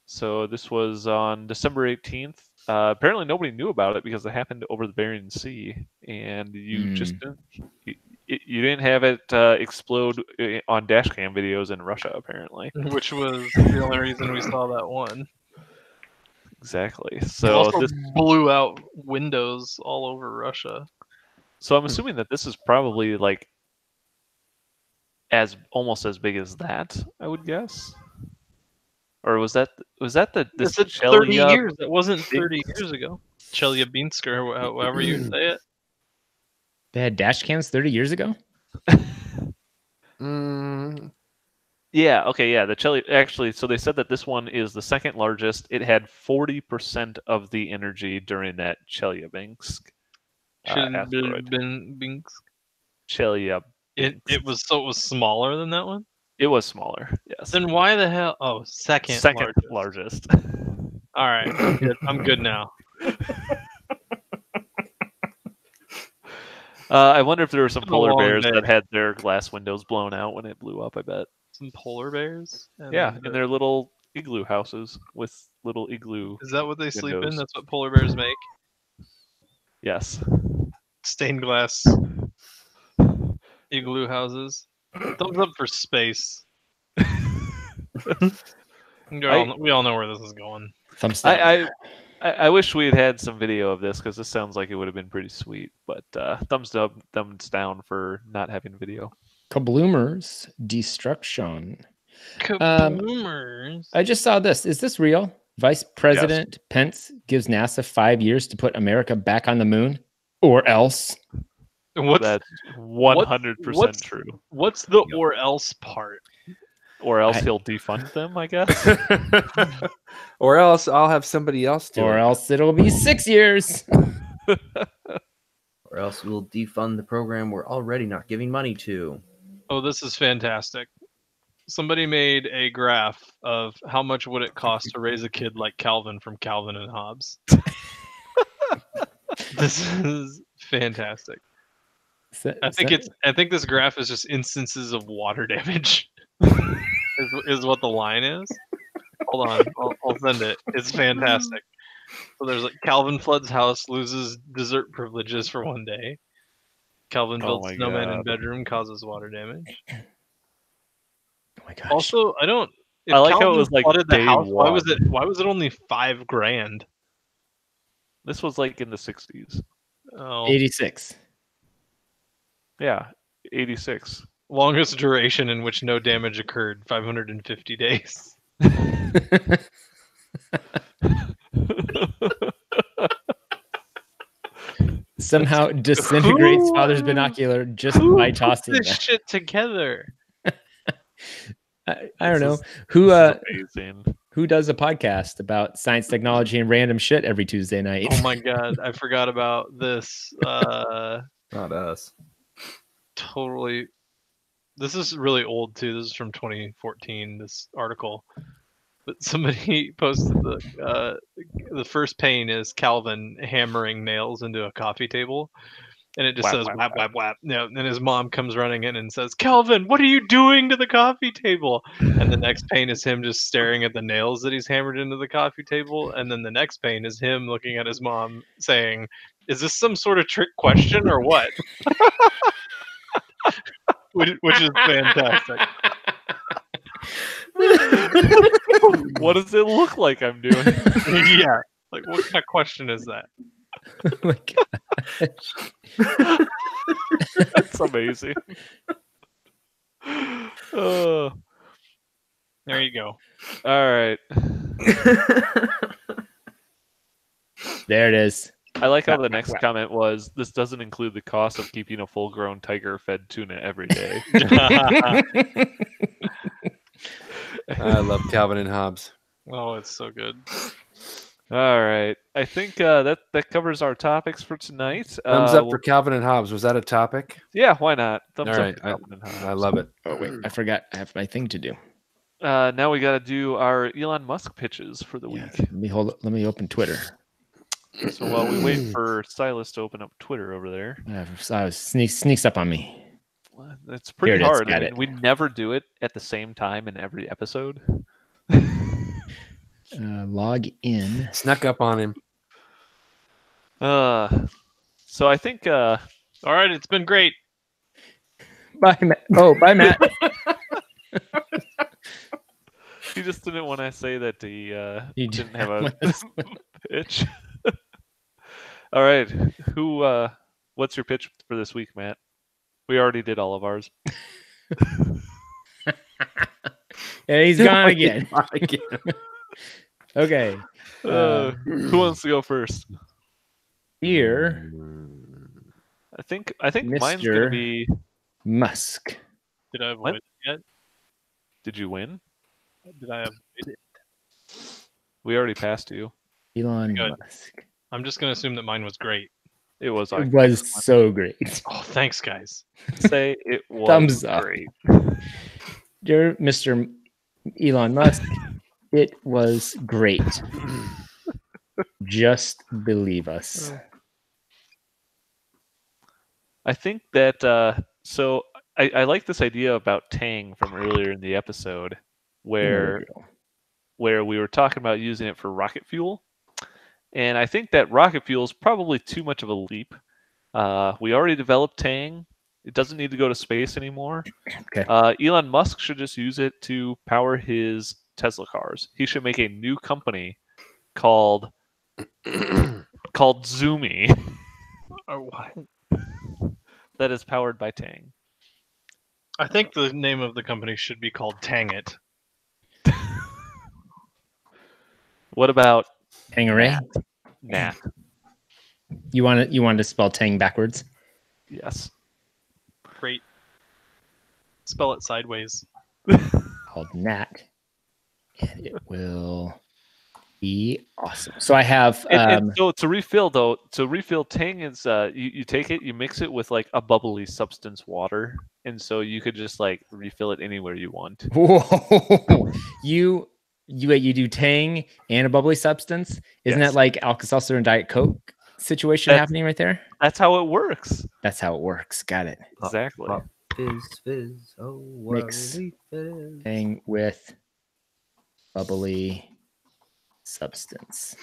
So this was on December 18th. Apparently nobody knew about it because it happened over the Bering Sea, and you just you didn't have it explode on dashcam videos in Russia, apparently. Which was the only reason we saw that one. Exactly. It So also this blew out windows all over Russia. So I'm assuming that this is probably like almost as big as that, I would guess. Or was that the This is 30 years. That wasn't 30 years ago. Chelyabinsk, or however you say it. They had dash cams 30 years ago? Yeah, okay, yeah. Actually, so they said that this one is the second largest. It had 40% of the energy during that Chelyabinsk asteroid. Chelyabinsk. Chelyabinsk. It was smaller than that one? It was smaller, yes. Then why the hell? Oh, second largest. All right, I'm good now. I wonder if there were some It's a polar long bears day. that had their glass windows blown out when it blew up, I bet. Some polar bears? Yeah, in their little igloo houses with little igloo. Is that what they sleep in? windows. That's what polar bears make? Yes. Stained glass igloo houses. Thumbs up for space. We all know where this is going. Thumbs down. I wish we had some video of this because this sounds like it would have been pretty sweet. But thumbs up, thumbs down for not having video. Kabloomers destruction. Kabloomers. I just saw this. Is this real? Vice President Pence gives NASA 5 years to put America back on the moon, or else. That's 100% true. What's the or else part? Or else he'll defund them, I guess. Or else I'll have somebody else do it. Or else it'll be 6 years. Or else we'll defund the program we're already not giving money to. Oh, this is fantastic. Somebody made a graph of how much would it cost to raise a kid like Calvin from Calvin and Hobbes. This is fantastic. I think this graph is just instances of water damage. is what the line is. Hold on, I'll send it. It's fantastic. So there's like Calvin floods house, loses dessert privileges for 1 day. Calvin builds snowman in bedroom, causes water damage. Oh my gosh. Also, I like Calvin how it was like flooded the day house, why one. was it only $5,000? This was like in the 60s. Oh, 86. Yeah, 86. longest duration in which no damage occurred, 550 days. Somehow disintegrates father's binocular just by tossing this that. shit together. I don't know who Amazing. who does a podcast about science, technology, and random shit every Tuesday night. Oh my god, I forgot about this. Not us. Totally. This is really old too. This is from 2014. This article, but somebody posted the first pane is Calvin hammering nails into a coffee table, and it just says whap whap whap. Yeah, and his mom comes running in and says, "Calvin, what are you doing to the coffee table?" And the next pane is him just staring at the nails that he's hammered into the coffee table, and then the next pane is him looking at his mom saying, "Is this some sort of trick question or what?" Which is fantastic. What does it look like I'm doing? Yeah. Like, what kind of question is that? Oh my gosh. That's amazing. There you go. All right. There it is. I like how the next comment was, this doesn't include the cost of keeping a full-grown tiger fed tuna every day. I love Calvin and Hobbes. Oh, it's so good. All right. I think that covers our topics for tonight. Thumbs up for Calvin and Hobbes. Was that a topic? Yeah, why not? Thumbs All up right. for Calvin and Hobbes. I love it. Oh wait, I forgot. I have my thing to do. Now we got to do our Elon Musk pitches for the Yeah, week. let me open Twitter. So while we wait for Silas to open up Twitter over there, Sneaks up on me. it's pretty Here it is, hard. got I it. mean, we never do it at the same time in every episode. Log in. Snuck up on him. So I think All right, it's been great. Bye, Matt. Oh, bye, Matt. he just didn't want to say that he He didn't have a pitch. All right, what's your pitch for this week, Matt? We already did all of ours. Yeah, he's gone again. Okay. Who wants to go first? Here, I think mine's gonna Mr. be Musk. Did I What? avoid it yet? Did you win? Did I avoid it? We already passed you. Elon Good. Musk. I'm just gonna assume that mine was great. It was. It was so great. Oh, thanks, guys. Say it was Thumbs up. great. Dear Mr. Elon Musk, it was great. Just believe us. I think that so I like this idea about Tang from earlier in the episode where we were talking about using it for rocket fuel. And I think that rocket fuel is probably too much of a leap. We already developed Tang. It doesn't need to go to space anymore. Okay. Elon Musk should just use it to power his Tesla cars. He should make a new company called Zoomy Oh, what? that is powered by Tang. I think the name of the company should be called Tang It. What about Tangeray? Nat? You want to spell Tang backwards? Yes. Great. Spell it sideways. Called Nat. And it will be awesome. So I have And so to refill Tang is you take it, you mix it with like a bubbly substance water, and so you could just like refill it anywhere you want. Whoa. You do Tang and a bubbly substance? Isn't Yes. that like Alka-Seltzer and Diet Coke situation happening right there? That's how it works. That's how it works. Got it. Exactly. Pop, fizz, fizz. Oh, Mix. whirly fizz. Tang with bubbly substance.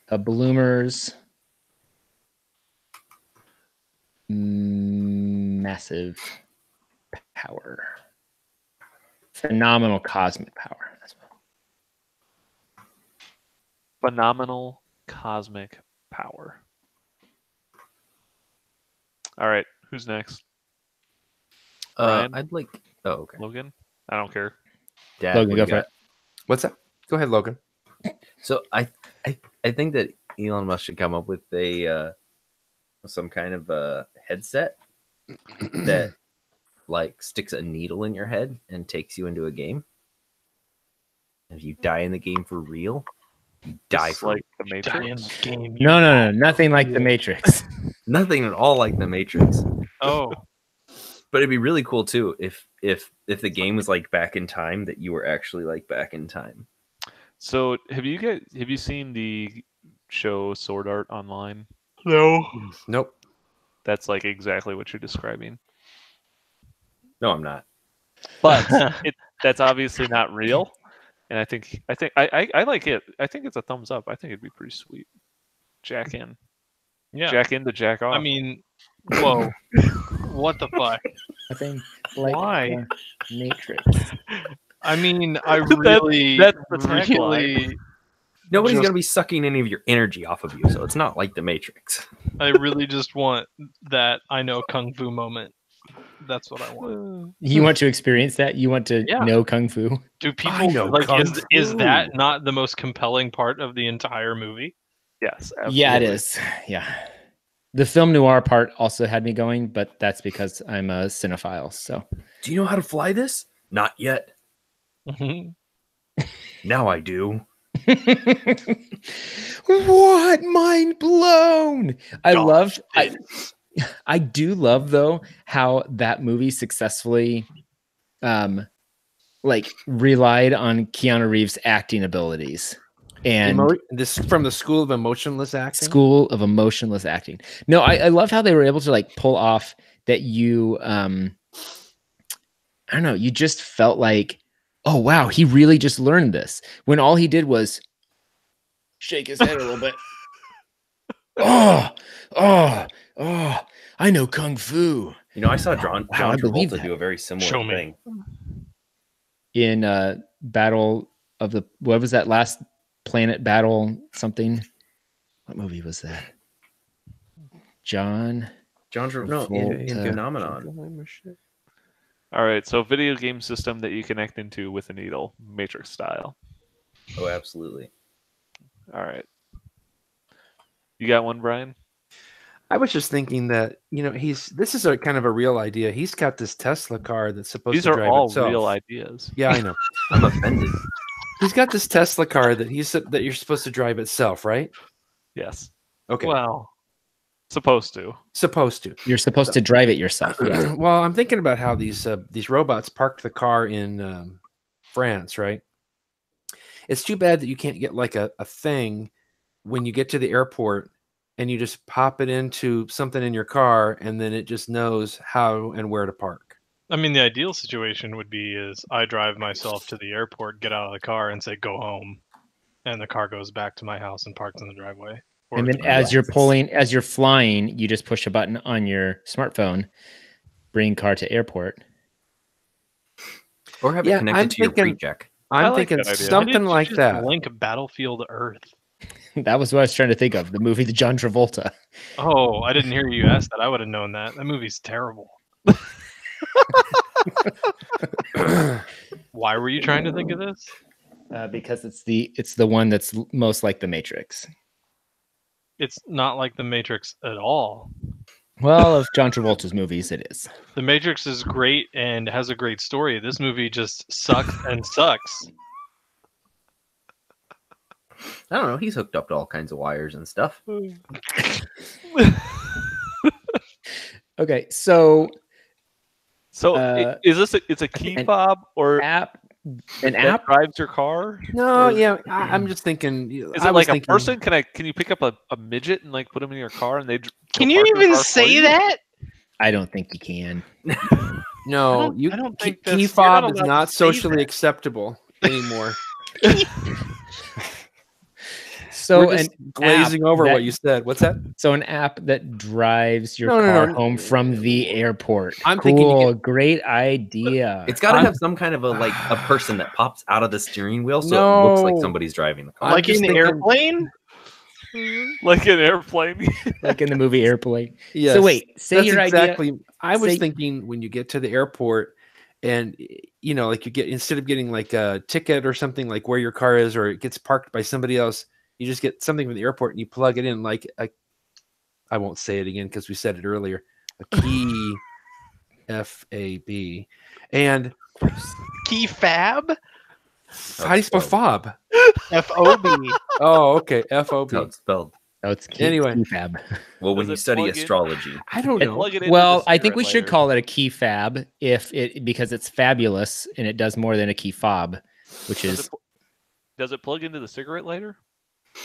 A Bloomer's massive power. Phenomenal cosmic power. Phenomenal cosmic power. All right, who's next? Ryan? I'd like. Oh, okay. Logan? I don't care. Dad, Logan, what do go you for got? it. What's that? Go ahead, Logan. So I think that Elon Musk should come up with a some kind of a headset that like sticks a needle in your head and takes you into a game. If you die in the game for real, you die Just for like the Die in Matrix. the game. No. Nothing like the Matrix. nothing at all like the Matrix. Oh, But it'd be really cool too if the game was like back in time, that you were actually like back in time. So have you seen the show Sword Art Online? no. Nope. That's like exactly what you're describing. No, I'm not. But that's obviously not real. And I like it. I think it's a thumbs up. I think it'd be pretty sweet. Jack in. Yeah. Jack in to jack off. I mean, whoa. What the fuck? Nothing like Why? the Matrix. I mean, I really, that's the tagline. really, Nobody's Just- gonna be sucking any of your energy off of you, so it's not like the Matrix. I really just want that I know kung fu moment. That's what I want. You want to experience that? You want to know Kung Fu? Do people like is that not the most compelling part of the entire movie? Yes, absolutely. Yeah, it is. Yeah. The film noir part also had me going, but that's because I'm a cinephile. So, do you know how to fly this? Not yet. Now I do. What? Mind blown. I do love though how that movie successfully like relied on Keanu Reeves' acting abilities. And this from the School of Emotionless Acting. School of Emotionless Acting. No, I love how they were able to like pull off that you I don't know, you just felt like, oh wow, he really just learned this. When all he did was shake his head a little bit. Oh, I know Kung Fu. You know, I saw John Travolta do a very similar thing. In Battle of the, what was that last planet battle something? What movie was that? John Travolta. In Phenomenon. All right, so video game system that you connect into with a needle, Matrix style. Oh, absolutely. All right. You got one, Brian? I was just thinking that, you know, this is a kind of a real idea. He's got this Tesla car that's supposed to drive itself. These are all real ideas. Yeah, I know. I'm offended. He's got this Tesla car that you're supposed to drive itself, right? Yes. Okay. Well, supposed to. You're supposed to drive it yourself. Yeah. Well, I'm thinking about how these robots parked the car in France, right? It's too bad that you can't get like a thing when you get to the airport and you just pop it into something in your car and then it just knows how and where to park. I mean, the ideal situation would be is I drive myself to the airport, get out of the car and say, go home. And the car goes back to my house and parks in the driveway. And then as you're flying, you just push a button on your smartphone, bring car to airport. Or have it connected to your pre-check. I'm thinking something like that. Link Battlefield Earth. That was what I was trying to think of. The movie, the John Travolta. Oh, I didn't hear you ask that. I would have known that. That movie's terrible. Why were you trying to think of this? Because it's the one that's most like the Matrix. It's not like the Matrix at all. Well, of John Travolta's movies, it is. The Matrix is great and has a great story. This movie just sucks and sucks. I don't know. He's hooked up to all kinds of wires and stuff. Okay, so is this it's a key fob or app? An app drives your car? No, yeah, I'm just thinking. Is it like a person? Can you pick up a midget and like put them in your car and they? Can you even say that? I don't think you can. No, I don't think key fob is not socially acceptable anymore. So and glazing over what you said. What's that? So an app that drives your car home from the airport. I'm thinking great idea. It's got to have some kind of a person that pops out of the steering wheel, so it looks like somebody's driving the car. Like in the airplane? Like an airplane? Like in the movie Airplane. Yes. So wait, say that's your exactly. idea. I was thinking when you get to the airport and you know, like you get, instead of getting like a ticket or something like where your car is or it gets parked by somebody else, you just get something from the airport and you plug it in like I won't say it again because we said it earlier. A key F-A-B. And Keyfab? How do you spell fob? F-O-B. Oh, okay. F-O-B. That's how it's spelled. Oh, it's anyway. Keyfab. Well, when you study astrology. I don't know. Well, I think we should call it a keyfab because it's fabulous and it does more than a key fob, which does it plug into the cigarette lighter?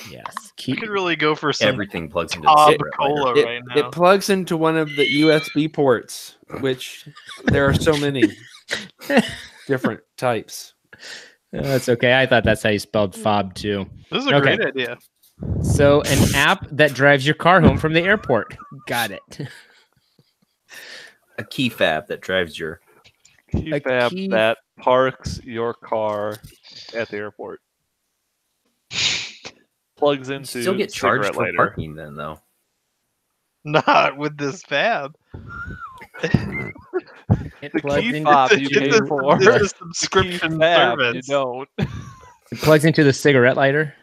Yes. You could really go for some everything plugs into the cigarette cola lighter. right now. It plugs into one of the USB ports, which there are so many different types. That's okay. I thought that's how you spelled fob too. This is a great idea. So an app that drives your car home from the airport. Got it. A keyfab that drives your keyfab that parks your car at the airport. Plugs into you still get charged for lighter. parking then though. Not with this fab. It The plugs Keyfab into you pay for. It's a subscription Keyfab, service. you don't. it plugs into the cigarette lighter.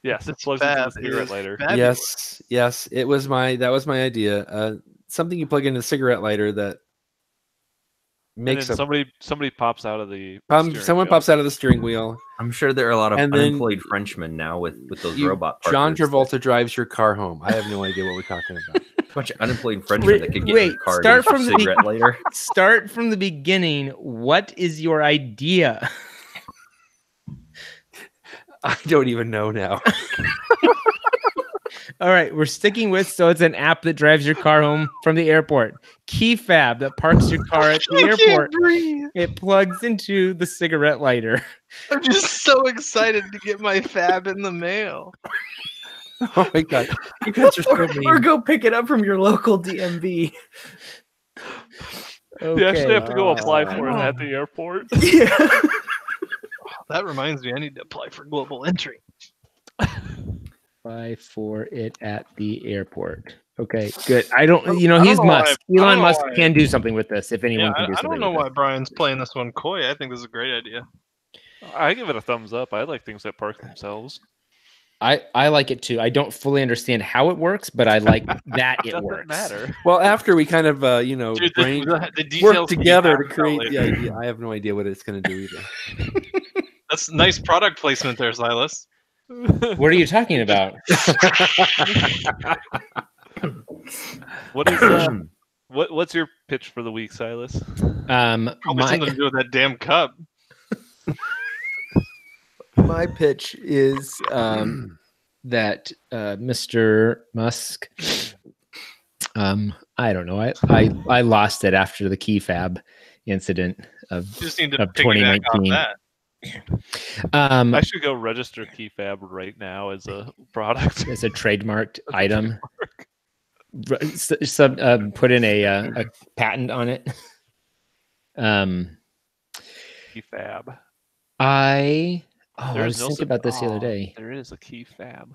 Yes, it This plugs into the fab cigarette is lighter. fabulous. Yes. That was my idea. Something you plug into a cigarette lighter that And makes then somebody pops out of the someone pops out of the steering wheel. I'm sure there are a lot of And then unemployed Frenchmen now with those robot parkers. John Travolta drives your car home. I have no idea what we're talking about. A bunch of unemployed Frenchmen that could get Wait, your car start to from the cigarette lighter. Start from the beginning. What is your idea? I don't even know now. All right, we're sticking with, so it's an app that drives your car home from the airport. Keyfab that parks your car at the airport. Breathe. It plugs into the cigarette lighter. I'm just so excited to get my fab in the mail. Oh my god, you guys are so Or mean. go pick it up from your local DMV. You actually have to go apply uh, for it at the airport. Yeah. That reminds me, I need to apply for global entry. Apply for it at the airport. Okay, good. I don't, he's know why- Musk. I don't Elon know Musk why- can do something with this if anyone Yeah, can do I something don't know with why Brian's playing this one coy. I think this is a great idea. I give it a thumbs up. I like things that park themselves. I like it too. I don't fully understand how it works, but I like that it Doesn't works. matter. Well, after we kind of Dude, the details work can be together to hashed out create later. the idea, I have no idea what it's going to do either. That's nice product placement there, Silas. What are you talking about? What is what's your pitch for the week, Silas? Probably something to do with that damn cup. My pitch is that Mr. Musk. I don't know. I lost it after the Keyfab incident of You just need to of piggyback off 2019. that. I should go register Keyfab right now as a product. It's a trademarked item. Put in a patent on it. Keyfab. I There was is no thinking about this the other day. There is a Keyfab.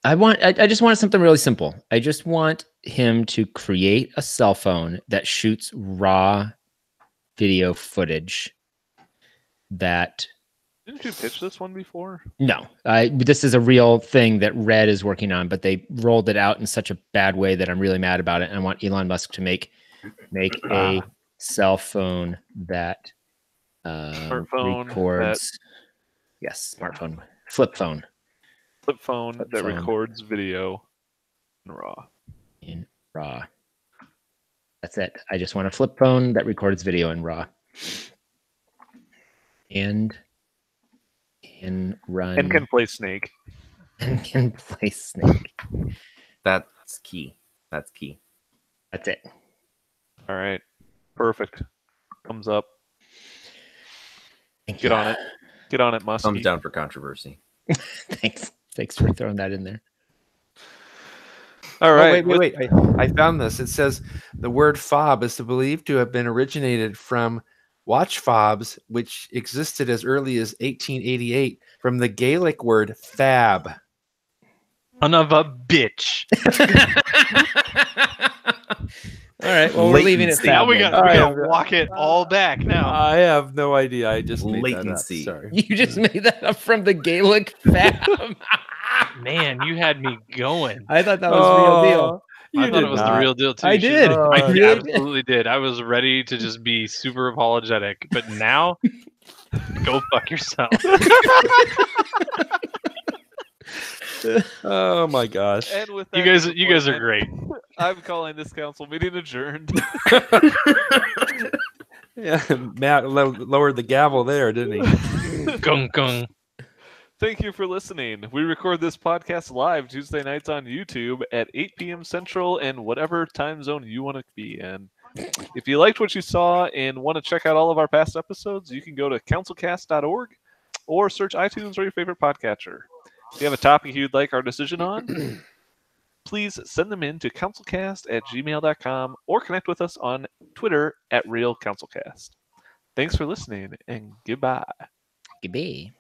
I just wanted something really simple. I just want him to create a cell phone that shoots raw video footage that Didn't you pitch this one before? no, this is a real thing that Red is working on, but they rolled it out in such a bad way that I'm really mad about it. I want Elon Musk to make a cell phone that Smartphone records. Yes, smartphone, flip phone that phone. records video in RAW. in RAW. That's it. I just want a flip phone that records video in RAW. And run And can play Snake. and can play Snake. That's key. That's key. That's it. All right. Perfect. Thumbs up. Thank Get you. on it. Get on it, Muskie. Thumbs down for controversy. Thanks for throwing that in there. All right. Wait. I found this. It says the word fob is believed to have been originated from watch fobs, which existed as early as 1888 from the Gaelic word fab. Son of a bitch. All right. Well, we're leaving it. Latency. Now Fab we then. gotta walk it all back now. I have no idea. I just made Latency. that up. Sorry. You just made that up from the Gaelic fab. Man, you had me going. I thought that was real deal. I thought it was the real deal too. I did. I I did. absolutely did. I was ready to just be super apologetic, but now, go fuck yourself. Oh my gosh. And with You that guys are great. I'm calling this council meeting adjourned. Yeah, Matt lowered the gavel there, didn't he? Gung gung. Thank you for listening. We record this podcast live Tuesday nights on YouTube at 8 p.m. Central and whatever time zone you want to be in. If you liked what you saw and want to check out all of our past episodes, you can go to councilcast.org or search iTunes or your favorite podcatcher. If you have a topic you'd like our decision on, please send them in to councilcast@gmail.com or connect with us on Twitter @RealCouncilCast. Thanks for listening and goodbye. Goodbye.